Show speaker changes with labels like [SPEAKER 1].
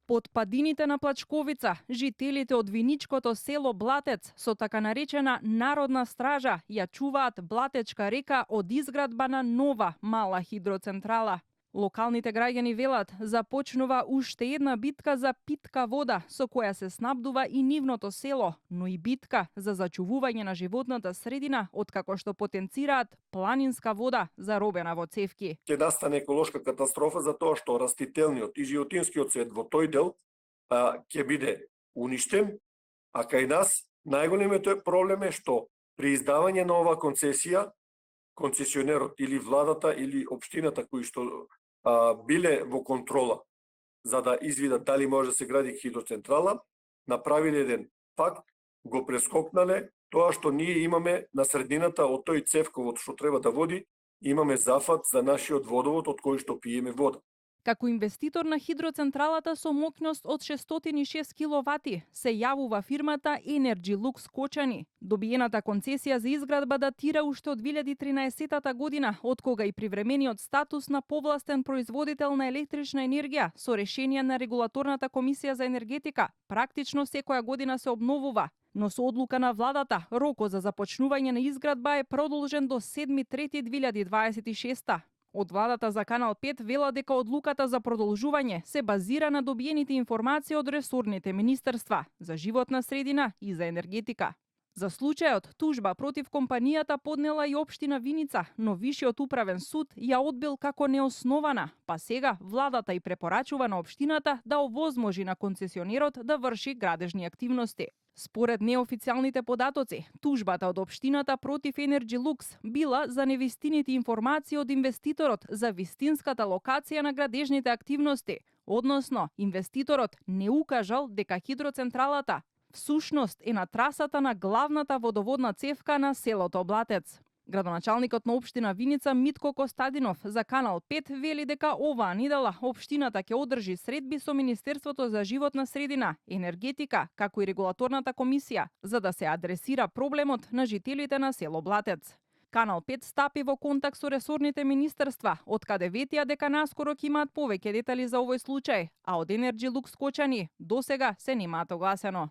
[SPEAKER 1] Под падините на Плачковица, жителите од виничкото село Блатец со така наречена народна стража ја чуваат Блатечка река од изградба на нова мала хидроцентрала. Локалните граѓани велат, започнува уште една битка за питка вода со која се снабдува и нивното село, но и битка за зачувување на животната средина, откако што потенцираат планинска вода заробена во цевки.
[SPEAKER 2] Ќе настане еколошка катастрофа за тоа што растителниот и животинскиот свет во тој дел ќе биде уништен, а кај нас најголемиот проблем е што при издавање на оваа концесија концесионерот или владата или општината кои што биле во контрола за да извидат дали може да се гради хидроцентрала, направиле еден факт, го прескокнале тоа што ние имаме на средината од тој цевковод што треба да води, имаме зафат за нашиот водовод од кој што пиеме вода.
[SPEAKER 1] Како инвеститор на хидроцентралата со мокност од 606 киловати се јавува фирмата Energy Lux Кочани. Добиената концесија за изградба датира уште од 2013 година, од кога и привремениот статус на повластен производител на електрична енергија со решение на Регулаторната комисија за енергетика практично секоја година се обновува. Но со одлука на владата, рокот за започнување на изградба е продолжен до 7.3.2026. Од владата за Канал 5 вела дека одлуката за продолжување се базира на добиените информации од ресорните министерства за животна средина и за енергетика. За случајот, тужба против компанијата поднела и општина Виница, но Вишиот управен суд ја одбил како неоснована, па сега владата и препорачува на општината да овозможи на концесионерот да врши градежни активности. Според неофицијалните податоци, тужбата од општината против Energy Lux била за невистините информации од инвеститорот за вистинската локација на градежните активности, односно инвеститорот не укажал дека хидроцентралата всушност е на трасата на главната водоводна цевка на селото Блатец. Градоначалникот на општина Виница Митко Костадинов за Канал 5 вели дека оваа недела општината ќе одржи средби со Министерството за животна средина, енергетика, како и Регулаторната комисија, за да се адресира проблемот на жителите на село Блатец. Канал 5 стапи во контакт со ресорните министерства, од каде ветија дека наскоро ќе имаат повеќе детали за овој случај, а од Energy Lux Кочани досега се немаат огласено.